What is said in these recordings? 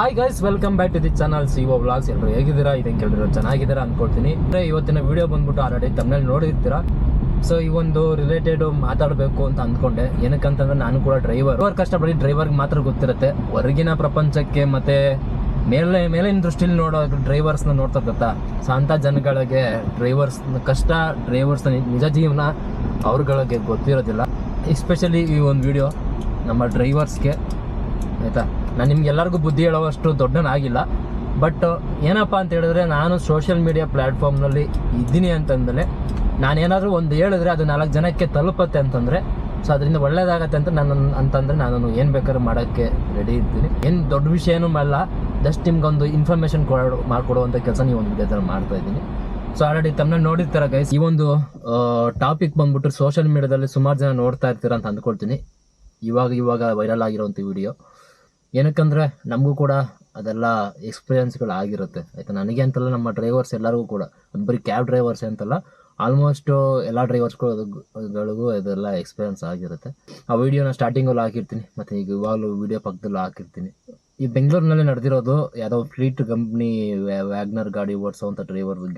Hi guys, welcome back to the channel C O vlogs. ಎಲ್ಲರೂ ಹೇಗಿದ್ದೀರಾ? ಇದನ್ನು ಕೇಳಿದ್ರು ಚೆನ್ನಾಗಿದ್ದೀರಾ ಅನ್ಕೊಳ್ತೀನಿ. ಇವತ್ತಿನ ವಿಡಿಯೋ ಬಂದ್ಬಿಟ್ಟು ಆಲ್ರೆಡಿ ತಮ್ಮಲ್ಲಿ ನೋಡಿರ್ತೀರಾ. ಸೊ ಈ ಒಂದು ರಿಲೇಟೆಡ್ ಮಾತಾಡಬೇಕು ಅಂತ ಅಂದ್ಕೊಂಡೆ. ಏನಕ್ಕಂತಂದ್ರೆ ನಾನು ಕೂಡ ಡ್ರೈವರ್ ಕಷ್ಟಪಡಿ ಡ್ರೈವರ್ಗೆ ಮಾತ್ರ ಗೊತ್ತಿರುತ್ತೆ. ಹೊರಗಿನ ಪ್ರಪಂಚಕ್ಕೆ ಮತ್ತೆ ಮೇಲಿನ ದೃಷ್ಟಿಲಿ ನೋಡೋ ಡ್ರೈವರ್ಸ್ನ ನೋಡ್ತಾ ಗೊತ್ತಾ. ಸೊ ಅಂಥ ಜನಗಳಿಗೆ ಡ್ರೈವರ್ಸ್ ಕಷ್ಟ, ಡ್ರೈವರ್ಸ್ ನಿಜ ಜೀವನ ಅವ್ರಗಳಿಗೆ ಗೊತ್ತಿರೋದಿಲ್ಲ. ಎಸ್ಪೆಷಲಿ ಈ ಒಂದು ವಿಡಿಯೋ ನಮ್ಮ ಡ್ರೈವರ್ಸ್ಗೆ, ಆಯಿತಾ. ನಾನು ನಿಮ್ಗೆಲ್ಲರಿಗೂ ಬುದ್ಧಿ ಹೇಳೋವಷ್ಟು ದೊಡ್ಡನಾಗಿಲ್ಲ. ಬಟ್ ಏನಪ್ಪ ಅಂತ ಹೇಳಿದ್ರೆ, ನಾನು ಸೋಷಿಯಲ್ ಮೀಡಿಯಾ ಪ್ಲ್ಯಾಟ್ಫಾರ್ಮ್ನಲ್ಲಿ ಇದ್ದೀನಿ ಅಂತಂದಲೇ ನಾನೇನಾದರೂ ಒಂದು ಹೇಳಿದ್ರೆ ಅದು 4 ಜನಕ್ಕೆ ತಲುಪತ್ತೆ ಅಂತಂದರೆ, ಸೊ ಅದರಿಂದ ಒಳ್ಳೇದಾಗತ್ತೆ ಅಂತ ನಾನು ಏನು ಬೇಕಾದ್ರೂ ಮಾಡೋಕ್ಕೆ ರೆಡಿ ಇದ್ದೀನಿ. ಏನು ದೊಡ್ಡ ವಿಷಯನೂ ಅಲ್ಲ, ಜಸ್ಟ್ ನಿಮ್ಗೊಂದು ಇನ್ಫಾರ್ಮೇಷನ್ ಮಾಡಿಕೊಡುವಂಥ ಕೆಲಸ ನೀವು ಒಂದು ವಿಡಿಯೋದಲ್ಲಿ ಮಾಡ್ತಾಯಿದ್ದೀನಿ. ಸೊ ಆಲ್ರೆಡಿ ತಮ್ಮನ್ನ ನೋಡಿರ್ತಾರೆ ಗೈಸ್. ಈ ಒಂದು ಟಾಪಿಕ್ ಬಂದ್ಬಿಟ್ಟು ಸೋಷಿಯಲ್ ಮೀಡಿಯಾದಲ್ಲಿ ಸುಮಾರು ಜನ ನೋಡ್ತಾ ಇರ್ತೀರ ಅಂತ ಅಂದ್ಕೊಳ್ತೀನಿ. ಇವಾಗ ವೈರಲ್ ಆಗಿರೋಂಥ ವಿಡಿಯೋ. ಏನಕ್ಕಂದರೆ ನಮಗೂ ಕೂಡ ಅದೆಲ್ಲ ಎಕ್ಸ್ಪೀರಿಯನ್ಸ್ಗಳು ಆಗಿರುತ್ತೆ, ಆಯಿತಾ. ನನಗೆ ಅಂತಲ್ಲ, ನಮ್ಮ ಡ್ರೈವರ್ಸ್ ಎಲ್ಲರಿಗೂ ಕೂಡ, ಬರೀ ಕ್ಯಾಬ್ ಡ್ರೈವರ್ಸ್ ಅಂತಲ್ಲ, ಆಲ್ಮೋಸ್ಟು ಎಲ್ಲ ಡ್ರೈವರ್ಸ್ಗಳಿಗೂ ಇದೆಲ್ಲ ಎಕ್ಸ್ಪೀರಿಯನ್ಸ್ ಆಗಿರುತ್ತೆ. ಆ ವಿಡಿಯೋನ ಸ್ಟಾರ್ಟಿಂಗಲ್ಲಿ ಹಾಕಿರ್ತೀನಿ, ಮತ್ತು ಈಗ ಇವಾಗಲೂ ವಿಡಿಯೋ ಪಕ್ಕದಲ್ಲೂ ಹಾಕಿರ್ತೀನಿ. ಈ ಬೆಂಗಳೂರಿನಲ್ಲಿ ನಡೆದಿರೋದು, ಯಾವುದೋ ಫ್ಲೀಟ್ ಕಂಪ್ನಿ ವ್ಯಾಗ್ನರ್ ಗಾಡಿ ಓಡಿಸೋವಂಥ ಡ್ರೈವರು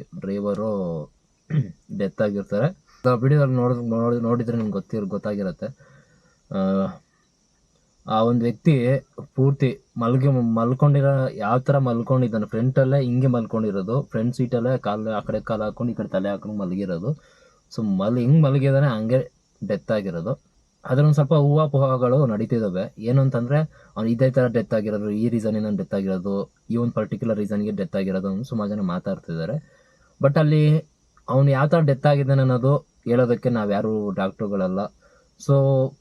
ಡೆತ್ ಆಗಿರ್ತಾರೆ. ಆ ವಿಡಿಯೋದಲ್ಲಿ ನೋಡಿದರೆ ನಿಮ್ಗೆ ಗೊತ್ತಾಗಿರುತ್ತೆ. ಆ ಒಂದು ವ್ಯಕ್ತಿ ಪೂರ್ತಿ ಮಲ್ಕೊಂಡಿರೋ, ಯಾವ ಥರ ಮಲ್ಕೊಂಡಿದ್ದಾನೆ, ಫ್ರಂಟಲ್ಲೇ ಹಿಂಗೆ ಮಲ್ಕೊಂಡಿರೋದು, ಫ್ರಂಟ್ ಸೀಟಲ್ಲೇ ಆ ಕಡೆ ಕಾಲು ಹಾಕೊಂಡು ಈ ಕಡೆ ತಲೆ ಹಾಕೊಂಡು ಮಲಗಿರೋದು. ಸೊ ಹಿಂಗೆ ಮಲಗಿದಾನೆ, ಹಂಗೆ ಡೆತ್ ಆಗಿರೋದು. ಅದರೊಂದು ಸ್ವಲ್ಪ ಊಹಾಪೋಹಗಳು ನಡೀತಿದ್ದಾವೆ. ಏನು ಅಂತಂದರೆ, ಅವ್ನು ಇದೇ ಥರ ಡೆತ್ ಆಗಿರೋದು, ಈ ರೀಸನಿಂದ ಡೆತ್ ಆಗಿರೋದು, ಈ ಒಂದು ಪರ್ಟಿಕ್ಯುಲರ್ ರೀಸನ್ಗೆ ಡೆತ್ ಆಗಿರೋದು ಅಂತ ಸುಮಾರು ಜನ ಮಾತಾಡ್ತಿದ್ದಾರೆ. ಬಟ್ ಅಲ್ಲಿ ಅವ್ನು ಯಾವ ಥರ ಡೆತ್ ಆಗಿದ್ದಾನೆ ಅನ್ನೋದು ಹೇಳೋದಕ್ಕೆ ನಾವ್ಯಾರು ಡಾಕ್ಟ್ರುಗಳಲ್ಲ. ಸೊ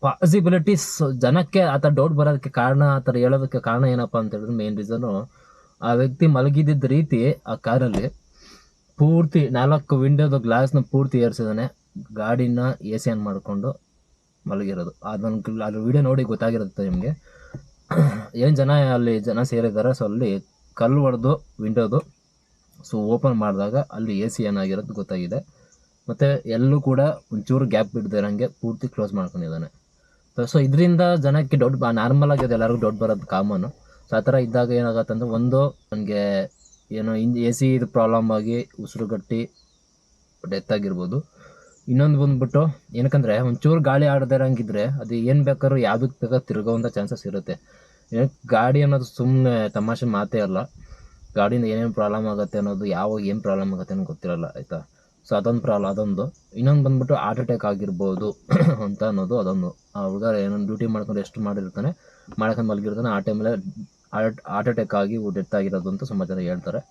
ಪಾಸಿಬಿಲಿಟೀಸ್, ಜನಕ್ಕೆ ಆ ಥರ ಡೌಟ್ ಬರೋದಕ್ಕೆ ಕಾರಣ, ಆ ಥರ ಹೇಳೋದಕ್ಕೆ ಕಾರಣ ಏನಪ್ಪ ಅಂತ ಹೇಳಿದ್ರೆ, ಮೇನ್ ರೀಸನು ಆ ವ್ಯಕ್ತಿ ಮಲಗಿದ್ದ ರೀತಿ. ಆ ಕಾರಲ್ಲಿ ಪೂರ್ತಿ 4 ವಿಂಡೋದು ಗ್ಲಾಸ್ನ ಪೂರ್ತಿ ಏರಿಸಿದಾನೆ, ಗಾಡಿನ AC ಆನ್ ಮಾಡಿಕೊಂಡು ಮಲಗಿರೋದು. ಅದ್ರ ವಿಡಿಯೋ ನೋಡಿ ಗೊತ್ತಾಗಿರುತ್ತೆ ನಿಮಗೆ. ಏನು ಜನ ಸೇರಿದ್ದಾರೆ. ಸೊ ಅಲ್ಲಿ ಕಲ್ಲು ಹೊಡೆದು ವಿಂಡೋದು ಸೊ ಓಪನ್ ಮಾಡಿದಾಗ ಅಲ್ಲಿ AC ಏನಾಗಿರೋದು ಗೊತ್ತಾಗಿದೆ. ಮತ್ತು ಎಲ್ಲೂ ಕೂಡ ಒಂಚೂರು ಗ್ಯಾಪ್ ಬಿಡ್ದಿರಂಗೆ ಪೂರ್ತಿ ಕ್ಲೋಸ್ ಮಾಡ್ಕೊಂಡಿದ್ದಾನೆ. ಸೊ ಇದರಿಂದ ಜನಕ್ಕೆ ಡೌಟ್ ನಾರ್ಮಲ್ ಆಗಿದೆ, ಎಲ್ಲರಿಗೂ ಡೌಟ್ ಬರೋದು ಕಾಮನು. ಸೊ ಆ ಥರ ಇದ್ದಾಗ ಏನಾಗತ್ತೆ ಅಂದರೆ, ಒಂದು ನನಗೆ ಏನೋ AC ಇದು ಪ್ರಾಬ್ಲಮ್ ಆಗಿ ಉಸಿರುಗಟ್ಟಿ ಡೆತ್ ಆಗಿರ್ಬೋದು. ಇನ್ನೊಂದು ಬಂದ್ಬಿಟ್ಟು ಏನಕ್ಕಂದರೆ, ಒಂಚೂರು ಗಾಳಿ ಆಡದಿರಂಗಿದ್ರೆ ಅದು ಏನು ಬೇಕಾದ್ರೂ ಯಾವುದಕ್ಕೆ ಬೇಕಾದ್ರೂ ತಿರುಗೋವಂಥ ಚಾನ್ಸಸ್ ಇರುತ್ತೆ. ಗಾಡಿ ಅನ್ನೋದು ಸುಮ್ಮನೆ ತಮಾಷೆ ಮಾತೇ ಅಲ್ಲ. ಗಾಡಿಯಿಂದ ಏನೇನು ಪ್ರಾಬ್ಲಮ್ ಆಗುತ್ತೆ ಅನ್ನೋದು, ಏನು ಪ್ರಾಬ್ಲಮ್ ಆಗುತ್ತೆ ಅನ್ನೋ ಗೊತ್ತಿರಲ್ಲ, ಆಯಿತಾ. ಸೊ ಅದೊಂದು. ಇನ್ನೊಂದು ಬಂದ್ಬಿಟ್ಟು ಹಾರ್ಟ್ ಅಟ್ಯಾಕ್ ಆಗಿರ್ಬೋದು ಅಂತ ಅನ್ನೋದು ಅದೊಂದು. ಆ ಹುಡುಗ ಏನೋ ಡ್ಯೂಟಿ ಮಾಡ್ಕೊಂಡು ಎಷ್ಟು ಮಾಡ್ಕೊಂಡು ಮಲಗಿರ್ತಾನೆ, ಆ ಟೈಮಲ್ಲೇ ಹಾರ್ಟ್ ಅಟ್ಯಾಕ್ ಆಗಿ ಡೆತ್ ಆಗಿರೋದು ಅಂತ ಸುಮಾರು ಜನ ಹೇಳ್ತಾರೆ.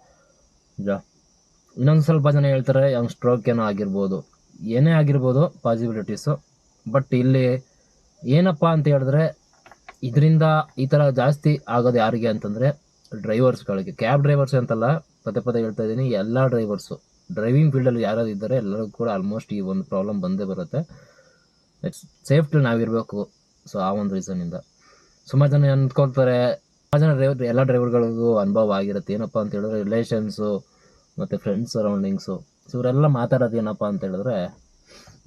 ಇನ್ನೊಂದು ಸ್ವಲ್ಪ ಜನ ಹೇಳ್ತಾರೆ ಅವ್ನು ಸ್ಟ್ರೋಕ್ ಏನೋ ಆಗಿರ್ಬೋದು, ಏನೇ ಆಗಿರ್ಬೋದು ಪಾಸಿಬಿಲಿಟೀಸು. ಬಟ್ ಇಲ್ಲಿ ಏನಪ್ಪ ಅಂತ ಹೇಳಿದ್ರೆ, ಇದರಿಂದ ಈ ಥರ ಜಾಸ್ತಿ ಆಗೋದು ಯಾರಿಗೆ ಅಂತಂದರೆ ಡ್ರೈವರ್ಸ್ಗಳಿಗೆ. ಕ್ಯಾಬ್ ಡ್ರೈವರ್ಸ್ ಅಂತಲ್ಲ, ಪದೇ ಹೇಳ್ತಾ ಇದ್ದೀನಿ, ಎಲ್ಲ ಡ್ರೈವಿಂಗ್ ಫೀಲ್ಡಲ್ಲಿ ಯಾರಾದ್ರು ಇದ್ದಾರೆ ಎಲ್ಲರಿಗೂ ಕೂಡ ಆಲ್ಮೋಸ್ಟ್ ಈ ಒಂದು ಪ್ರಾಬ್ಲಮ್ ಬಂದೇ ಬರುತ್ತೆ. ಸೇಫ್ಟಿ ನಾವಿರಬೇಕು. ಸೊ ಆ ಒಂದು ರೀಸನಿಂದ ಸುಮಾರು ಜನ ಅಂದ್ಕೊಳ್ತಾರೆ, ಎಲ್ಲ ಡ್ರೈವರ್ಗಳಿಗೂ ಅನುಭವ ಆಗಿರುತ್ತೆ. ಏನಪ್ಪ ಅಂತ ಹೇಳಿದ್ರೆ, ರಿಲೇಷನ್ಸು ಮತ್ತು ಫ್ರೆಂಡ್ಸ್ ಸರೌಂಡಿಂಗ್ಸು. ಸೊ ಇವರೆಲ್ಲ ಮಾತಾಡೋದು ಏನಪ್ಪ ಅಂತ ಹೇಳಿದ್ರೆ,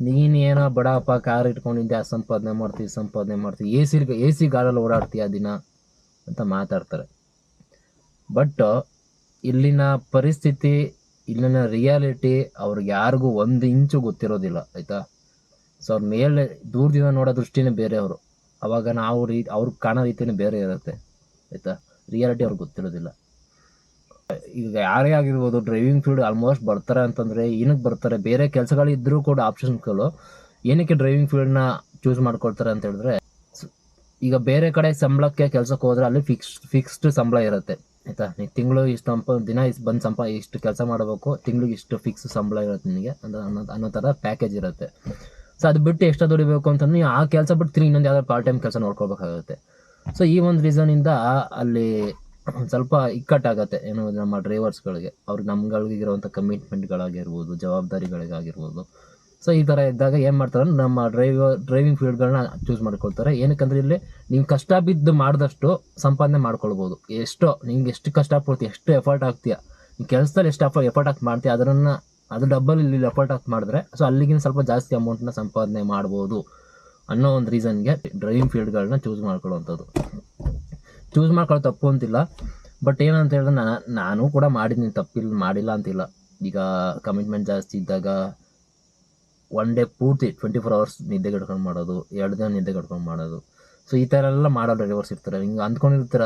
ನೀನೇನೋ ಬಡಪ್ಪ ಕಾರ್ ಇಟ್ಕೊಂಡಿದ್ದೆ, ಆ ಸಂಪಾದನೆ ಮಾಡ್ತೀವಿ, AC ಗಾಡಲ್ಲಿ ಓಡಾಡ್ತೀಯ ದಿನ ಅಂತ ಮಾತಾಡ್ತಾರೆ. ಬಟ್ ಇಲ್ಲಿನ ಪರಿಸ್ಥಿತಿ, ಇಲ್ಲಿನ ರಿಯಾಲಿಟಿ ಅವ್ರಿಗೆ ಯಾರಿಗೂ 1 ಇಂಚು ಗೊತ್ತಿರೋದಿಲ್ಲ, ಆಯಿತಾ. ಸೊ ಅವ್ರ ಮೇಲೆ ದೂರದಿಂದ ನೋಡೋ ದೃಷ್ಟಿನೇ ಬೇರೆ ಅವರು. ಅವಾಗ ಅವ್ರಿಗೆ ಕಾಣೋ ರೀತಿಯೇ ಬೇರೆ ಇರುತ್ತೆ, ಆಯಿತಾ. ರಿಯಾಲಿಟಿ ಅವ್ರಿಗೆ ಗೊತ್ತಿರೋದಿಲ್ಲ. ಈಗ ಯಾರೇ ಆಗಿರ್ಬೋದು, ಡ್ರೈವಿಂಗ್ ಫೀಲ್ಡ್ ಆಲ್ಮೋಸ್ಟ್ ಬರ್ತಾರೆ ಅಂತಂದರೆ ಏನಕ್ಕೆ ಬರ್ತಾರೆ, ಬೇರೆ ಕೆಲಸಗಳಿದ್ದರೂ ಕೂಡ ಆಪ್ಷನ್ಸ್ಗಳು, ಏನಕ್ಕೆ ಡ್ರೈವಿಂಗ್ ಫೀಲ್ಡ್ನ ಚೂಸ್ ಮಾಡ್ಕೊಳ್ತಾರೆ ಅಂತ ಹೇಳಿದ್ರೆ, ಈಗ ಬೇರೆ ಕಡೆ ಸಂಬಳಕ್ಕೆ ಕೆಲಸಕ್ಕೆ ಹೋದರೆ ಅಲ್ಲಿ ಫಿಕ್ಸ್ಡ್ ಸಂಬಳ ಇರುತ್ತೆ, ಆಯಿತಾ. ನೀವು ತಿಂಗಳು ಇಷ್ಟು ದಿನ ಇಷ್ಟು ಕೆಲಸ ಮಾಡಬೇಕು, ತಿಂಗಳಿಗೆ ಇಷ್ಟು ಫಿಕ್ಸ್ ಸಂಬಳ ಇರುತ್ತೆ ನಿನಗೆ ಅನ್ನೋ ಥರ ಪ್ಯಾಕೇಜ್ ಇರುತ್ತೆ. ಸೊ ಅದು ಬಿಟ್ಟು ಎಕ್ಸ್ಟ್ರಾ ದುಡಿಬೇಕು ಅಂತಂದ್ರೆ ನೀವು ಆ ಕೆಲಸ ಬಿಟ್ಟು ಇನ್ನೊಂದು ಯಾವ್ದಾದ್ರು ಪಾರ್ಟ್ ಟೈಮ್ ಕೆಲಸ ನೋಡ್ಕೋಬೇಕಾಗುತ್ತೆ. ಸೊ ಈ ಒಂದು ರೀಸನಿಂದ ಅಲ್ಲಿ ಸ್ವಲ್ಪ ಇಕ್ಕಟ್ಟಾಗತ್ತೆ, ಏನು ನಮ್ಮ ಡ್ರೈವರ್ಸ್ಗಳಿಗೆ, ಅವ್ರಿಗೆ ನಮ್ಗಳಿಗಿರುವಂಥ ಕಮಿಟ್ಮೆಂಟ್ಗಳಾಗಿರ್ಬೋದು, ಜವಾಬ್ದಾರಿಗಳಿಗಾಗಿರ್ಬೋದು. ಸೊ ಈ ಥರ ಇದ್ದಾಗ ಏನು ಮಾಡ್ತಾರೆ, ನಮ್ಮ ಡ್ರೈವಿಂಗ್ ಫೀಲ್ಡ್ಗಳನ್ನ ಚೂಸ್ ಮಾಡ್ಕೊಳ್ತಾರೆ. ಏನಕ್ಕಂದ್ರೆ ಇಲ್ಲಿ ನೀವು ಕಷ್ಟ ಬಿದ್ದು ಮಾಡಿದಷ್ಟು ಸಂಪಾದನೆ ಮಾಡ್ಕೊಳ್ಬೋದು. ನಿಮ್ಗೆ ಎಷ್ಟು ಕಷ್ಟಪಡ್ತೀಯ, ಎಷ್ಟು ಎಫರ್ಟ್ ಆಗ್ತೀಯ, ಈ ಕೆಲಸದಲ್ಲಿ ಎಷ್ಟು ಎಫರ್ಟ್ ಹಾಕಿ ಮಾಡ್ತೀಯ, ಅದು ಡಬ್ಬಲ್ ಇಲ್ಲಿ ಎಫರ್ಟ್ ಹಾಕಿ ಮಾಡಿದ್ರೆ ಸೊ ಅಲ್ಲಿಗಿನ ಸ್ವಲ್ಪ ಜಾಸ್ತಿ ಅಮೌಂಟ್ನ ಸಂಪಾದನೆ ಮಾಡ್ಬೋದು ಅನ್ನೋ ಒಂದು ರೀಸನ್ಗೆ ಡ್ರೈವಿಂಗ್ ಫೀಲ್ಡ್ಗಳನ್ನ ಚೂಸ್ ಮಾಡ್ಕೊಳ್ಳೋವಂಥದ್ದು. ಚೂಸ್ ಮಾಡ್ಕೊಳ್ಳೋ ತಪ್ಪು ಅಂತಿಲ್ಲ, ಬಟ್ ಏನಂತ ಹೇಳಿದ್ರೆ ನಾನು ಕೂಡ ಮಾಡಿದ್ದೀನಿ, ಮಾಡಿಲ್ಲ ಅಂತಿಲ್ಲ. ಈಗ ಕಮಿಟ್ಮೆಂಟ್ ಜಾಸ್ತಿ ಇದ್ದಾಗ ಒನ್ ಡೇ ಪೂರ್ತಿ 24 ಅವರ್ಸ್ ನಿದ್ದೆ ಕಟ್ಕೊಂಡು ಮಾಡೋದು, 2 ದಿನ ನಿದ್ದೆ ಕಟ್ಕೊಂಡು ಮಾಡೋದು. ಸೊ ಈ ಥರ ಎಲ್ಲ ಮಾಡೋ ಡ್ರೈವರ್ಸ್ ಇರ್ತಾರೆ. ಹಿಂಗೆ ಅಂದ್ಕೊಂಡಿರ್ತೀರ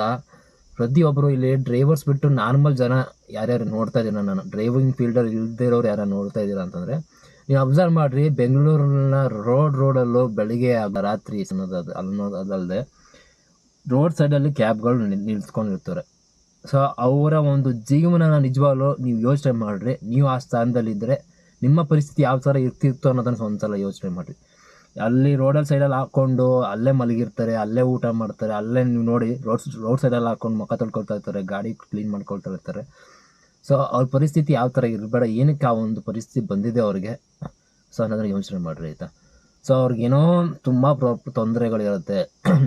ಪ್ರತಿಯೊಬ್ಬರು ಇಲ್ಲಿ ಡ್ರೈವರ್ಸ್ ಬಿಟ್ಟು ನಾರ್ಮಲ್ ಜನ ಯಾರ್ಯಾರು ನೋಡ್ತಾ ಇದ್ದೀರ, ನಾನು ಡ್ರೈವಿಂಗ್ ಫೀಲ್ಡಲ್ಲಿ ಇಲ್ಲದೇ ಇರೋರು ಯಾರು ನೋಡ್ತಾ ಇದ್ದೀರಾ ಅಂತಂದರೆ, ನೀವು ಅಬ್ಸರ್ವ್ ಮಾಡಿರಿ, ಬೆಂಗಳೂರಿನ ರೋಡಲ್ಲೂ ಬೆಳಿಗ್ಗೆ ರಾತ್ರಿ ಅದಲ್ಲದೆ ರೋಡ್ ಸೈಡಲ್ಲಿ ಕ್ಯಾಬ್ಗಳು ನಿಲ್ಸ್ಕೊಂಡಿರ್ತಾರೆ. ಸೊ ಅವರ ಒಂದು ಜೀವನನ ನಿಜವಾಗ್ಲೂ ನೀವು ಯೋಚನೆ ಮಾಡಿರಿ. ನೀವು ಆ ಸ್ಥಾನದಲ್ಲಿದ್ದರೆ ನಿಮ್ಮ ಪರಿಸ್ಥಿತಿ ಯಾವ ಥರ ಇರ್ತಿತ್ತು ಅನ್ನೋದನ್ನು ಒಂದ್ಸಲ ಯೋಚನೆ ಮಾಡಿರಿ. ಅಲ್ಲಿ ರೋಡಲ್ಲಿ ಸೈಡಲ್ಲಿ ಹಾಕ್ಕೊಂಡು ಅಲ್ಲೇ ಮಲಗಿರ್ತಾರೆ, ಅಲ್ಲೇ ಊಟ ಮಾಡ್ತಾರೆ, ಅಲ್ಲೇ ನೀವು ನೋಡಿ ರೋಡ್ ಸೈಡಲ್ಲಿ ಹಾಕ್ಕೊಂಡು ಮುಖ ತೊಳ್ಕೊಳ್ತಾ ಇರ್ತಾರೆ, ಗಾಡಿ ಕ್ಲೀನ್ ಮಾಡ್ಕೊಳ್ತಾ ಇರ್ತಾರೆ. ಸೊ ಅವ್ರ ಪರಿಸ್ಥಿತಿ ಯಾವ ಥರ ಇರಬೇಡ, ಏನಕ್ಕೆ ಆ ಒಂದು ಪರಿಸ್ಥಿತಿ ಬಂದಿದೆ ಅವ್ರಿಗೆ, ಸೊ ಅನ್ನೋದನ್ನ ಯೋಚನೆ ಮಾಡಿರಿ ಆಯಿತಾ. ಸೊ ಅವ್ರಿಗೇನೋ ತುಂಬ ತೊಂದರೆಗಳಿರುತ್ತೆ.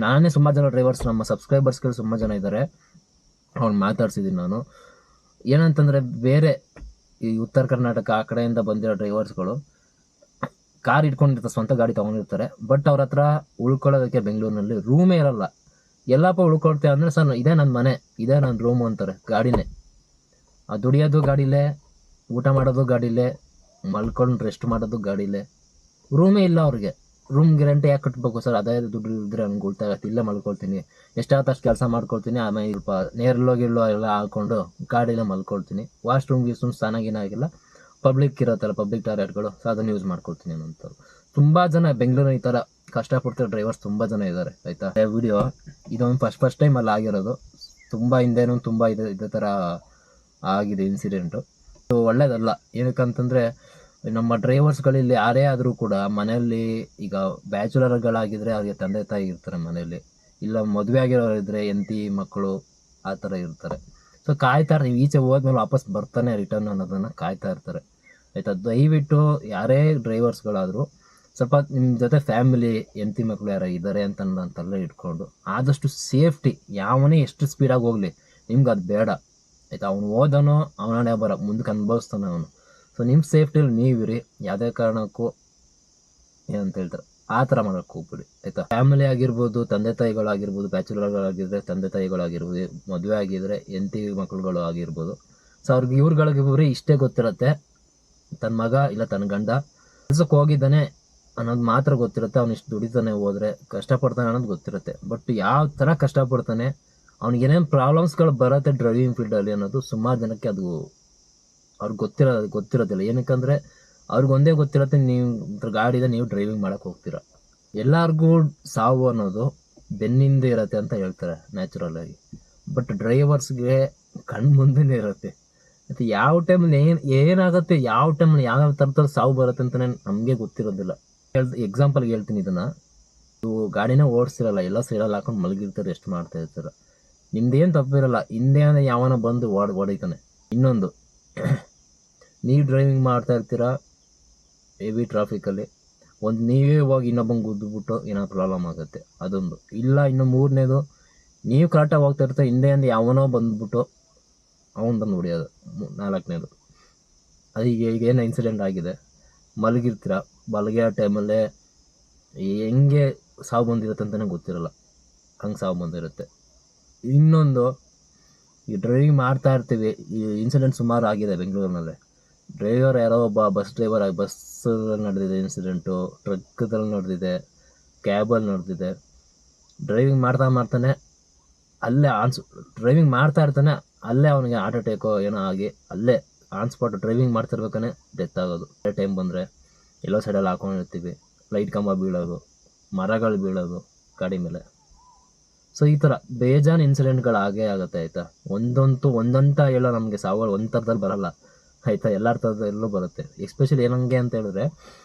ನಾನೇ ಸುಮಾರು ಜನ ಡ್ರೈವರ್ಸ್, ನಮ್ಮ ಸಬ್ಸ್ಕ್ರೈಬರ್ಸ್ಗಳು ತುಂಬ ಜನ ಇದ್ದಾರೆ, ಅವ್ರು ಮಾತಾಡ್ಸಿದ್ದೀನಿ ನಾನು. ಏನಂತಂದರೆ ಬೇರೆ ಈ ಉತ್ತರ ಕರ್ನಾಟಕ ಆ ಕಡೆಯಿಂದ ಬಂದಿರೋ ಡ್ರೈವರ್ಸ್ಗಳು ಕಾರ್ ಇಟ್ಕೊಂಡಿರ್ತಾರೆ, ಸ್ವಂತ ಗಾಡಿ ತೊಗೊಂಡಿರ್ತಾರೆ. ಬಟ್ ಅವ್ರ ಹತ್ರ ಉಳ್ಕೊಳ್ಳೋದಕ್ಕೆ ಬೆಂಗಳೂರಿನಲ್ಲಿ ರೂಮೇ ಇರಲ್ಲ. ಎಲ್ಲಪ್ಪ ಉಳ್ಕೊಳ್ತೇವೆ ಅಂದರೆ, ಸರ್ ಇದೇ ನನ್ನ ಮನೆ, ಇದೇ ನನ್ನ ರೂಮು ಅಂತಾರೆ. ಗಾಡಿನೇ, ದುಡಿಯೋದು ಗಾಡಿಲೇ, ಊಟ ಮಾಡೋದು ಗಾಡಿಲೇ, ಮಲ್ಕೊಂಡು ರೆಸ್ಟ್ ಮಾಡೋದು ಗಾಡಿಲೇ. ರೂಮೇ ಇಲ್ಲ ಅವ್ರಿಗೆ. ರೂಮ್ ಗ್ಯಾರಂಟಿ ಯಾಕೆ ಕಟ್ಟಬೇಕು ಸರ್? ಅದೇ ದುಡ್ಡು ಇದ್ದರೆ ನನಗೆ ಉಳಿತಾಯ ಆಗುತ್ತೆ, ಇಲ್ಲೇ ಮಲ್ಕೊಳ್ತೀನಿ, ಎಷ್ಟಾಗುತ್ತೆ ಅಷ್ಟು ಕೆಲಸ ಮಾಡ್ಕೊಳ್ತೀನಿ, ಆಮೇಲೆ ಸ್ವಲ್ಪ ನೇರಲ್ಲೋ ಎಲ್ಲ ಹಾಕ್ಕೊಂಡು ಗಾಡಿಲೇ ಮಲ್ಕೊಳ್ತೀನಿ. ವಾಶ್ರೂಮ್ ಚೆನ್ನಾಗಿಲ್ಲ, ಪಬ್ಲಿಕ್ ಇರುತ್ತಲ್ಲ, ಪಬ್ಲಿಕ್ ಟಾಯ್ಲೆಟ್ಗಳು, ಸೊ ಅದನ್ನು ಯೂಸ್ ಮಾಡ್ಕೊಳ್ತೀನಿ ಅನ್ನೋಂಥವ್ರು ತುಂಬ ಜನ ಬೆಂಗಳೂರಿನ ಈ ಥರ ಕಷ್ಟಪಡ್ತಿರೋ ಡ್ರೈವರ್ಸ್ ತುಂಬ ಜನ ಇದ್ದಾರೆ ಆಯಿತಾ. ವಿಡಿಯೋ ಇದೊಂದು ಫಸ್ಟ್ ಟೈಮಲ್ಲಿ ಆಗಿರೋದು. ತುಂಬ ಹಿಂದೆನೂ ತುಂಬ ಇದೇ ಥರ ಆಗಿದೆ ಇನ್ಸಿಡೆಂಟು. ಸೊ ಒಳ್ಳೇದಲ್ಲ. ಏನಕ್ಕಂತಂದರೆ ನಮ್ಮ ಡ್ರೈವರ್ಸ್ಗಳಲ್ಲಿ ಯಾರೇ ಆದರೂ ಕೂಡ ಮನೆಯಲ್ಲಿ, ಈಗ ಬ್ಯಾಚುಲರ್ಗಳಾಗಿದ್ದರೆ ಅವ್ರಿಗೆ ತಂದೆ ತಾಯಿ ಇರ್ತಾರೆ ಮನೆಯಲ್ಲಿ, ಇಲ್ಲ ಮದುವೆ ಆಗಿರೋರು ಇದ್ದರೆ ಹೆಂಡತಿ ಮಕ್ಕಳು ಆ ಥರ ಇರ್ತಾರೆ. ಸೊ ಕಾಯ್ತಾರೆ, ನೀವು ಈಚೆ ಹೋದ್ಮೇಲೆ ವಾಪಸ್ ಬರ್ತಾನೆ ರಿಟರ್ನ್ ಅನ್ನೋದನ್ನು ಕಾಯ್ತಾ ಇರ್ತಾರೆ ಆಯಿತಾ. ದಯವಿಟ್ಟು ಯಾರೇ ಡ್ರೈವರ್ಸ್ಗಳಾದರೂ ಸ್ವಲ್ಪ ನಿಮ್ಮ ಜೊತೆ ಫ್ಯಾಮಿಲಿ, ಹೆಂಡತಿ ಮಕ್ಕಳು ಯಾರು ಇದ್ದಾರೆ ಅಂತೆಲ್ಲ ಇಟ್ಕೊಂಡು ಆದಷ್ಟು ಸೇಫ್ಟಿ, ಯಾವನೇ ಎಷ್ಟು ಸ್ಪೀಡಾಗಿ ಹೋಗಲಿ ನಿಮ್ಗೆ ಅದು ಬೇಡ ಆಯಿತಾ. ಅವನು ಹೋದನೋ ಅವನೇ ಮುಂದಕ್ಕೆ ಅನುಭವಿಸ್ತಾನೆ ಅವನು. ಸೊ ನಿಮ್ಮ ಸೇಫ್ಟಿಲಿ ನೀವಿರಿ, ಯಾವುದೇ ಕಾರಣಕ್ಕೂ ಏನಂತ ಹೇಳ್ತಾರೆ ಆ ಥರ ಮಾಡೋಕ್ಕೆ ಹೋಗ್ಬಿಡಿ ಆಯಿತಾ. ಫ್ಯಾಮಿಲಿ ಆಗಿರ್ಬೋದು, ತಂದೆ ತಾಯಿಗಳಾಗಿರ್ಬೋದು, ಬ್ಯಾಚುಲರ್ಗಳಾಗಿದ್ದರೆ ತಂದೆ ತಾಯಿಗಳಾಗಿರ್ಬೋದು, ಮದುವೆ ಆಗಿದ್ದರೆ ಹೆಂಡತಿ ಮಕ್ಕಳುಗಳು ಆಗಿರ್ಬೋದು. ಸೊ ಅವ್ರಿಗೆ ಇವ್ರುಗಳಿಗೆ ಇಷ್ಟೇ ಗೊತ್ತಿರುತ್ತೆ, ತನ್ನ ಮಗ ಇಲ್ಲ ತನ್ನ ಗಂಡ ಕೆಲಸಕ್ಕೆ ಹೋಗಿದ್ದಾನೆ ಅನ್ನೋದು ಮಾತ್ರ ಗೊತ್ತಿರುತ್ತೆ. ಅವ್ನು ಇಷ್ಟು ದುಡಿತಾನೆ, ಹೋದರೆ ಕಷ್ಟಪಡ್ತಾನೆ ಅನ್ನೋದು ಗೊತ್ತಿರುತ್ತೆ. ಬಟ್ ಯಾವ ಥರ ಕಷ್ಟಪಡ್ತಾನೆ, ಅವ್ನಿಗೆ ಏನೇನು ಪ್ರಾಬ್ಲಮ್ಸ್ಗಳು ಬರುತ್ತೆ ಡ್ರೈವಿಂಗ್ ಫೀಲ್ಡಲ್ಲಿ ಅನ್ನೋದು ಸುಮಾರು ಜನಕ್ಕೆ ಅದು ಅವ್ರಿಗೆ ಗೊತ್ತಿರೋದಿಲ್ಲ. ಏನಕ್ಕಂದರೆ ಅವ್ರಿಗೊಂದೇ ಗೊತ್ತಿರುತ್ತೆ, ನೀವು ಗಾಡಿದ ನೀವು ಡ್ರೈವಿಂಗ್ ಮಾಡೋಕ್ಕೆ ಹೋಗ್ತೀರ. ಎಲ್ಲರಿಗೂ ಸಾವು ಅನ್ನೋದು ಬೆನ್ನಿಂದ ಇರುತ್ತೆ ಅಂತ ಹೇಳ್ತಾರೆ ನ್ಯಾಚುರಲಾಗಿ. ಬಟ್ ಡ್ರೈವರ್ಸ್ಗೆ ಕಣ್ಣು ಮುಂದೆನೇ ಇರುತ್ತೆ. ಮತ್ತು ಯಾವ ಟೈಮಲ್ಲಿ ಏನಾಗುತ್ತೆ, ಯಾವ ಟೈಮಲ್ಲಿ ಯಾವ ಥರದ ಸಾವು ಬರುತ್ತೆ ಅಂತಲೇ ನಮಗೆ ಗೊತ್ತಿರೋದಿಲ್ಲ. ಎಕ್ಸಾಂಪಲ್ಗೆ ಹೇಳ್ತೀನಿ ಇದನ್ನು. ನೀವು ಗಾಡಿನೇ ಓಡಿಸಿರಲ್ಲ, ಎಲ್ಲ ಸೈಡಲ್ಲಿ ಹಾಕೊಂಡು ಮಲಗಿರ್ತಾರೆ, ರೆಸ್ಟ್ ಮಾಡ್ತಾ ಇರ್ತಾರೆ, ನಿಮ್ದೇನು ತಪ್ಪಿರಲ್ಲ, ಹಿಂದೆ ಯಾವನ ಬಂದು ಹೊಡಿತಾನೆ. ಇನ್ನೊಂದು, ನೀವು ಡ್ರೈವಿಂಗ್ ಮಾಡ್ತಾ ಇರ್ತೀರ ಹೆವಿ ಟ್ರಾಫಿಕಲ್ಲಿ, ನೀವೇ ಹೋಗಿ ಇನ್ನೊಬ್ಬಂಗೆ ಗುದ್ದುಬಿಟ್ಟು ಏನೋ ಪ್ರಾಬ್ಲಮ್ ಆಗುತ್ತೆ, ಅದೊಂದು. ಇಲ್ಲ ಇನ್ನು ಮೂರನೇದು, ನೀವು ಕರೆಕ್ಟಾಗಿ ಹೋಗ್ತಾ ಇರ್ತೀರ, ಹಿಂದೆಯಿಂದ ಯಾವನೋ ಬಂದ್ಬಿಟ್ಟು ಅವನು ಬಂದು ಹೊಡಿಯೋದು. ನಾಲ್ಕನೇದು, ಅದು ಈಗ ಏನು ಇನ್ಸಿಡೆಂಟ್ ಆಗಿದೆ, ಮಲಗಿರ್ತೀರ, ಮಲಗಿರೋ ಟೈಮಲ್ಲೇ ಹೆಂಗೆ ಸಾವು ಬಂದಿರುತ್ತೆ ಅಂತಲೇ ಗೊತ್ತಿರಲ್ಲ, ಹಂಗೆ ಸಾವು ಬಂದಿರುತ್ತೆ. ಇನ್ನೊಂದು, ಈ ಡ್ರೈವಿಂಗ್ ಮಾಡ್ತಾ ಇರ್ತೀವಿ, ಈ ಇನ್ಸಿಡೆಂಟ್ ಸುಮಾರು ಆಗಿದೆ ಬೆಂಗಳೂರಿನಲ್ಲೇ. ಡ್ರೈವರ್ ಯಾರೋ ಒಬ್ಬ ಬಸ್ ನಡೆದಿದೆ ಇನ್ಸಿಡೆಂಟು, ಟ್ರಕ್ದಲ್ಲಿ ನಡೆದಿದೆ, ಕ್ಯಾಬಲ್ಲಿ ನಡೆದಿದೆ. ಡ್ರೈವಿಂಗ್ ಮಾಡ್ತಾನೆ ಅಲ್ಲೇ ಡ್ರೈವಿಂಗ್ ಮಾಡ್ತಾ ಇರ್ತಾನೆ, ಅಲ್ಲೇ ಅವನಿಗೆ ಹಾರ್ಟ್ ಅಟ್ಯಾಕೋ ಏನೋ ಆಗಿ ಅಲ್ಲೇ ಆನ್ ಸ್ಪಾಟ್ ಡ್ರೈವಿಂಗ್ ಮಾಡ್ತಿರ್ಬೇಕಾನೆ ಡೆತ್ ಆಗೋದು. ಟೈಮ್ ಬಂದರೆ ಎಲ್ಲೋ ಸೈಡಲ್ಲಿ ಹಾಕೊಂಡಿರ್ತೀವಿ, ಲೈಟ್ ಕಂಬ ಬೀಳೋದು, ಮರಗಳು ಬೀಳೋದು ಗಾಡಿ ಮೇಲೆ. ಸೊ ಈ ಥರ ಬೇಜಾನ್ ಇನ್ಸಿಡೆಂಟ್ಗಳು ಆಗೇ ಆಗುತ್ತೆ ಆಯಿತಾ. ಒಂದಂತ ಹೇಳೋ ನಮಗೆ ಸಾವುಗಳು ಒಂದು ಥರದಲ್ಲಿ ಬರಲ್ಲ ಆಯಿತಾ, ಎಲ್ಲರ ಥರದಲ್ಲೂ ಬರುತ್ತೆ. ಎಸ್ಪೆಷಲಿ ಏನಂಗೆ ಅಂತ ಹೇಳಿದ್ರೆ,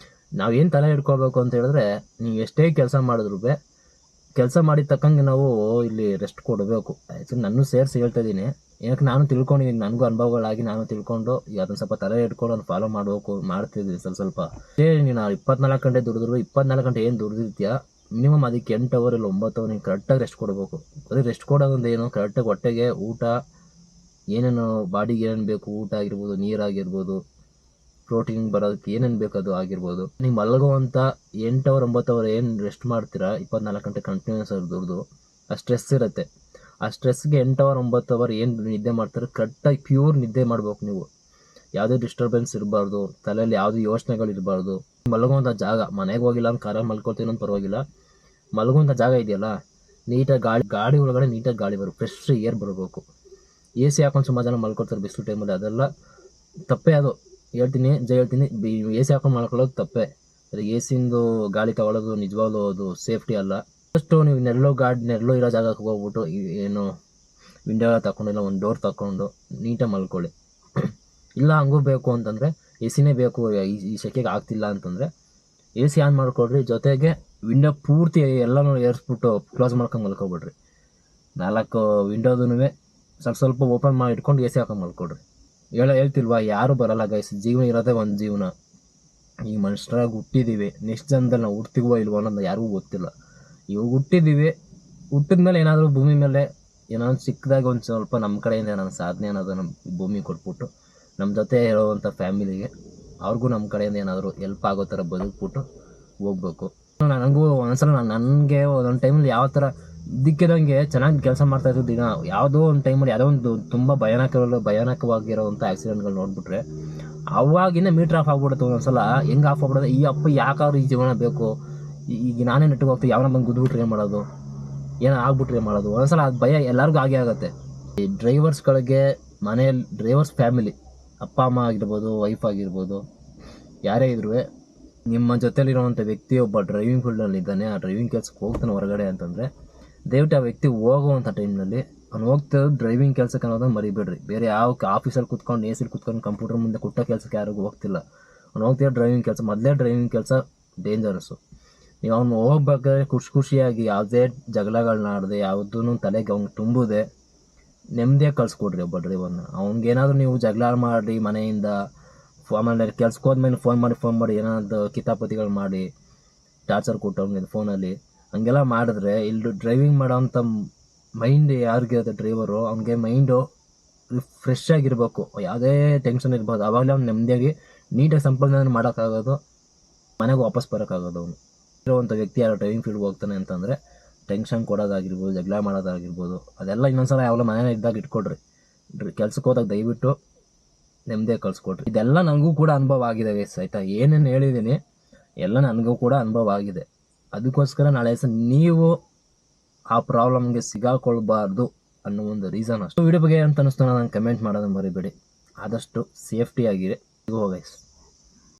ನಾವೇನು ತಲೆ ಹಿಡ್ಕೋಬೇಕು ಅಂತ ಹೇಳಿದ್ರೆ, ನೀವು ಎಷ್ಟೇ ಕೆಲಸ ಮಾಡಿದ್ರು ಕೆಲಸ ಮಾಡಿದ ತಕ್ಕಂಗೆ ನಾವು ಇಲ್ಲಿ ರೆಸ್ಟ್ ಕೊಡಬೇಕು. ಆ್ಯಕ್ಚುಲಿ ನಾನು ಸೇರಿಸಿ ಹೇಳ್ತಾ ಇದ್ದೀನಿ, ಏನಕ್ಕೆ ನಾನು ತಿಳ್ಕೊಂಡಿದ್ದೀನಿ, ನನಗೂ ಅನುಭವಗಳಾಗಿ ನಾನು ತಿಳ್ಕೊಂಡು ಅದನ್ನು ಸ್ವಲ್ಪ ತಲೆ ಇಟ್ಕೊಂಡು ಅದನ್ನು ಫಾಲೋ ಮಾಡ್ತಿದ್ದೀನಿ ಸ್ವಲ್ಪ. ನೀನು 24 ಗಂಟೆ ದುಡಿದ್ರು 24 ಗಂಟೆ ಏನು ದುಡಿದಿರ್ತೀಯ, ಮಿನಿಮಮ್ ಅದಕ್ಕೆ 8 ಅವರ್ ಇಲ್ಲ 9 ಅವರ್ ನೀನು ಕರೆಕ್ಟಾಗಿ ರೆಸ್ಟ್ ಕೊಡಬೇಕು. ಅದೇ ರೆಸ್ಟ್ ಕೊಡೋದಂದ್ರೆ ಏನು, ಕರೆಕ್ಟಾಗಿ ಹೊಟ್ಟೆಗೆ ಊಟ, ಏನೇನು ಬಾಡಿಗೆ ಏನೇನು ಬೇಕು, ಊಟ ಆಗಿರ್ಬೋದು, ನೀರಾಗಿರ್ಬೋದು, ಪ್ರೋಟೀನ್ ಬರೋದಕ್ಕೆ ಏನೇನು ಬೇಕು ಅದು ಆಗಿರ್ಬೋದು. ನೀವು ಮಲಗುವಂಥ 8 ಅವರ್ 9 ಅವರ್ ಏನು ರೆಸ್ಟ್ ಮಾಡ್ತೀರಾ, 24 ಗಂಟೆ ಕಂಟಿನ್ಯೂಸ್ ಆಗಿ ದುಡಿದು ಆ ಸ್ಟ್ರೆಸ್ ಇರುತ್ತೆ. ಆ ಸ್ಟ್ರೆಸ್ಗೆ 8 ಅವರ್ 9 ಅವರ್ ಏನು ನಿದ್ದೆ ಮಾಡ್ತಾರೆ ಕರೆಕ್ಟಾಗಿ ಪ್ಯೂರ್ ನಿದ್ದೆ ಮಾಡ್ಬೇಕು ನೀವು. ಯಾವುದೇ ಡಿಸ್ಟರ್ಬೆನ್ಸ್ ಇರಬಾರ್ದು, ತಲೆಯಲ್ಲಿ ಯಾವುದೇ ಯೋಚನೆಗಳು ಇರಬಾರ್ದು. ಮಲಗುವಂಥ ಜಾಗ, ಮನೆಗೆ ಹೋಗಿಲ್ಲ ಅಂತ ಕಾರಲ್ಲಿ ಮಲ್ಕೊಳ್ತೀನಿ ಅಂತ ಪರವಾಗಿಲ್ಲ, ಮಲಗುವಂಥ ಜಾಗ ಇದೆಯಲ್ಲ, ನೀಟಾಗಿ ಗಾಡಿ ಒಳಗಡೆ ನೀಟಾಗಿ ಗಾಳಿ ಬರಬೇಕು, ಫ್ರೆಶ್ ಏರ್ ಬರಬೇಕು. ಎ ಸಿ ಹಾಕೊಂಡು ಸುಮಾರು ಜನ ಮಲ್ಕೊಳ್ತಾರೆ ಬಿಸಿಲು ಟೈಮಲ್ಲಿ, ಅದೆಲ್ಲ ತಪ್ಪೇ. ಅದು ಹೇಳ್ತೀನಿ ಎ ಸಿ ಹಾಕೊಂಡು ಮಲ್ಕೊಳ್ಳೋದು ತಪ್ಪೇ. ಎ ಸಿಂದು ಗಾಳಿ ತಗೊಳ್ಳೋದು ನಿಜವಾಗ್ಲೂ ಅದು ಸೇಫ್ಟಿ ಅಲ್ಲ. ಫಸ್ಟು ನೀವು ನೆರಳು ಇರೋ ಜಾಗಕ್ಕೆ ಹೋಗ್ಬಿಟ್ಟು ಏನು ವಿಂಡೋ ತಗೊಂಡಿಲ್ಲ ಒಂದು ಡೋರ್ ತಗೊಂಡು ನೀಟಾಗಿ ಮಲ್ಕೊಳ್ಳಿ. ಇಲ್ಲ ಹಂಗೂ ಬೇಕು ಅಂತಂದರೆ ಎ ಸಿನೇ ಬೇಕು, ಈ ಸೆಕೆಗೆ ಆಗ್ತಿಲ್ಲ ಅಂತಂದರೆ ಎ ಸಿ ಆನ್ ಮಾಡ್ಕೊಡ್ರಿ. ಜೊತೆಗೆ ವಿಂಡೋ ಪೂರ್ತಿ ಎಲ್ಲನೂ ಏರಿಸ್ಬಿಟ್ಟು ಕ್ಲೋಸ್ ಮಾಡ್ಕೊಂಡು ಮಲ್ಕೊಬಿಡ್ರಿ. 4 ವಿಂಡೋದೂ ಸ್ವಲ್ಪ ಓಪನ್ ಮಾಡಿ ಇಟ್ಕೊಂಡು ಎ ಸಿ ಹಾಕೊಂಡು ಮಲ್ಕೊಡ್ರಿ. ಹೇಳ್ತಿಲ್ವಾ, ಯಾರೂ ಬರಲ್ಲ ಗೈಸ್, ಜೀವನ ಇರೋದೇ ಒಂದು ಜೀವನ. ಈ ಮನುಷ್ಯರಾಗಿ ಹುಟ್ಟಿದ್ದೀವಿ, ನೆಕ್ಸ್ಟ್ ಜನದಲ್ಲಿ ನಾವು ಹುಡ್ತೀವೋ ಇಲ್ವೋ ಅನ್ನೋದು ಯಾರಿಗೂ ಗೊತ್ತಿಲ್ಲ. ಇವಾಗ ಹುಟ್ಟಿದ್ದೀವಿ, ಹುಟ್ಟಿದ ಮೇಲೆ ಏನಾದರೂ ಭೂಮಿ ಮೇಲೆ ಏನಾದ್ರು ಸಿಕ್ಕದಾಗ ಒಂದು ಸ್ವಲ್ಪ ನಮ್ಮ ಕಡೆಯಿಂದ ಏನಾದ್ರು ಸಾಧನೆ ಅನ್ನೋದು ನಮ್ಮ ಭೂಮಿ ಕೊಟ್ಬಿಟ್ಟು ನಮ್ಮ ಜೊತೆ ಇರೋವಂಥ ಫ್ಯಾಮಿಲಿಗೆ ಅವ್ರಿಗೂ ನಮ್ಮ ಕಡೆಯಿಂದ ಏನಾದರೂ ಹೆಲ್ಪ್ ಆಗೋ ಥರ ಬದುಕ್ಬಿಟ್ಟು ಹೋಗ್ಬೇಕು. ನನಗೂ ಒಂದ್ಸಲ ನನಗೆ ಒಂದೊಂದು ಟೈಮಲ್ಲಿ ಯಾವ ಥರ ಇದ್ದಕ್ಕಿದಂಗೆ ಚೆನ್ನಾಗಿ ಕೆಲಸ ಮಾಡ್ತಾಯಿದ್ದು ದಿನ, ಯಾವುದೋ ಒಂದು ಟೈಮಲ್ಲಿ ಯಾವುದೋ ಒಂದು ತುಂಬ ಭಯಾನಕವಾಗಿರೋವಂಥ ಆಕ್ಸಿಡೆಂಟ್ಗಳು ನೋಡಿಬಿಟ್ರೆ ಅವಾಗಿಂದ ಮೀಟ್ರ್ ಆಫ್ ಆಗ್ಬಿಡುತ್ತೆ. ಒಂದೊಂದ್ಸಲ ಹೆಂಗೆ ಆಫ್ ಆಗ್ಬಿಡೋದು, ಈ ಅಪ್ಪ ಯಾಕಾದ್ರೂ ಈ ಜೀವನ ಬೇಕು, ಈಗ ನಾನೇ ನೆಟ್ಟಿಗೆ ಹೋಗ್ತೀವಿ, ಯಾವನ ಬಂದು ಗುದ್ಬಿಟ್ರೆ ಏನು ಮಾಡೋದು, ಏನೋ ಆಗ್ಬಿಟ್ರೆ ಏನು ಮಾಡೋದು, ಒಂದೊಂದ್ಸಲ ಅದು ಭಯ ಎಲ್ಲರಿಗೂ ಆಗೇ ಆಗುತ್ತೆ. ಈ ಡ್ರೈವರ್ಸ್ಗಳಿಗೆ ಮನೆಯಲ್ಲಿ ಡ್ರೈವರ್ಸ್ ಫ್ಯಾಮಿಲಿ, ಅಪ್ಪ ಅಮ್ಮ ಆಗಿರ್ಬೋದು, ವೈಫ್ ಆಗಿರ್ಬೋದು, ಯಾರೇ ಇದ್ರೂ ನಿಮ್ಮ ಜೊತೆಲಿರೋವಂಥ ವ್ಯಕ್ತಿ ಒಬ್ಬ ಡ್ರೈವಿಂಗ್ ಫೀಲ್ಡಲ್ಲಿ ಇದ್ದಾನೆ, ಆ ಡ್ರೈವಿಂಗ್ ಕೆಲಸಕ್ಕೆ ಹೋಗ್ತಾನೆ ಹೊರಗಡೆ ಅಂತಂದರೆ ದಯವಿಟ್ಟು ಆ ವ್ಯಕ್ತಿ ಹೋಗುವಂಥ ಟೈಮ್ನಲ್ಲಿ ಅವ್ನು ಹೋಗ್ತಿರೋದು ಡ್ರೈವಿಂಗ್ ಕೆಲಸಕ್ಕೆ ಅನ್ನೋದನ್ನು ಮರಿಬೇಡ್ರಿ. ಬೇರೆ ಯಾವ ಆಫೀಸಲ್ಲಿ ಕುತ್ಕೊಂಡು ಎ ಸಿಲಿ ಕುತ್ಕೊಂಡು ಕಂಪ್ಯೂಟರ್ ಮುಂದೆ ಕುಟ್ಟ ಕೆಲಸಕ್ಕೆ ಯಾರಿಗೂ ಹೋಗ್ತಿಲ್ಲ. ಅವ್ನು ಹೋಗ್ತಿರೋ ಡ್ರೈವಿಂಗ್ ಕೆಲಸ, ಮೊದಲೇ ಡ್ರೈವಿಂಗ್ ಕೆಲಸ ಡೇಂಜರಸ್ಸು. ನೀವು ಅವ್ನು ಹೋಗ್ಬೇಕಾದ್ರೆ ಖುಷಿಯಾಗಿ ಯಾವುದೇ ಜಗಳಗಳನ್ನ ಆಡದೆ, ಯಾವುದೂ ತಲೆಗೆ ಅವ್ನಿಗೆ ತುಂಬುದೆ ನೆಮ್ಮದಿಯಾಗಿ ಕಳಿಸ್ಕೊಡ್ರಿ ಒಬ್ಬ ಡ್ರೈವರ್ನ. ಅವ್ನಿಗೇನಾದರೂ ನೀವು ಜಗಳ ಮಾಡಿ ಮನೆಯಿಂದ ಆಮೇಲೆ ಕೆಲ್ಸಕ್ಕೆ ಹೋದ್ಮೇಲೆ ಫೋನ್ ಮಾಡಿ ಏನಾದ್ರು ಕಿತಾಪತಿಗಳು ಮಾಡಿ ಟಾರ್ಚರ್ ಕೊಟ್ಟು ಅವ್ನಿಗೆ ಫೋನಲ್ಲಿ ಹಂಗೆಲ್ಲ ಮಾಡಿದ್ರೆ, ಇಲ್ಲಿ ಡ್ರೈವಿಂಗ್ ಮಾಡೋವಂಥ ಮೈಂಡ್ ಯಾರಿಗಿರುತ್ತೆ ಡ್ರೈವರು, ಅವ್ನಿಗೆ ಮೈಂಡು ಫ್ರೆಶ್ ಆಗಿರಬೇಕು, ಯಾವುದೇ ಟೆನ್ಷನ್ ಇರ್ಬೋದು. ಆವಾಗಲೇ ಅವ್ನು ನೆಮ್ಮದಿಯಾಗಿ ನೀಟಾಗಿ ಸಂಪಾದನೆ ಮಾಡೋಕ್ಕಾಗೋದು, ಮನೆಗೆ ವಾಪಸ್ ಬರೋಕ್ಕಾಗೋದು. ಅವನು ಇರೋವಂಥ ವ್ಯಕ್ತಿ ಯಾರು ಡ್ರೈವಿಂಗ್ ಫೀಲ್ಡ್ಗೆ ಹೋಗ್ತಾನೆ ಅಂತಂದರೆ ಟೆನ್ಷನ್ ಕೊಡೋದಾಗಿರ್ಬೋದು, ಜಗಳ ಮಾಡೋದಾಗಿರ್ಬೋದು, ಅದೆಲ್ಲ ಇನ್ನೊಂದ್ಸಲ ಯಾವಾಗಲೂ ಮನೇಲಿ ಇದ್ದಾಗ ಇಟ್ಕೊಡ್ರಿ. ಕೆಲ್ಸಕ್ಕೆ ಹೋದಾಗ ದಯವಿಟ್ಟು ನೆಮ್ಮದಿಯಾಗಿ ಕಳಿಸ್ಕೊಡ್ರಿ. ಇದೆಲ್ಲ ನನಗೂ ಕೂಡ ಅನುಭವ ಆಗಿದೆ ಗೈಸ್, ಆಯಿತಾ. ಏನೇನು ಹೇಳಿದ್ದೀನಿ ಎಲ್ಲ ನನಗೂ ಕೂಡ ಅನುಭವ ಆಗಿದೆ. ಅದಕ್ಕೋಸ್ಕರ ನಾಳೆ ದಿವಸ ನೀವು ಆ ಪ್ರಾಬ್ಲಮ್ಗೆ ಸಿಗಾಕೊಳ್ಬಾರ್ದು ಅನ್ನೋ ಒಂದು ರೀಸನ್ ಅಷ್ಟು. ವಿಡಿಯೋ ಬಗ್ಗೆ ಅಂತ ಅನ್ನಿಸ್ತು, ನಾನು ಕಮೆಂಟ್ ಮಾಡೋದನ್ನು ಮರಿಬೇಡಿ. ಆದಷ್ಟು ಸೇಫ್ಟಿ ಆಗಿರಿ ಗೈಸ್.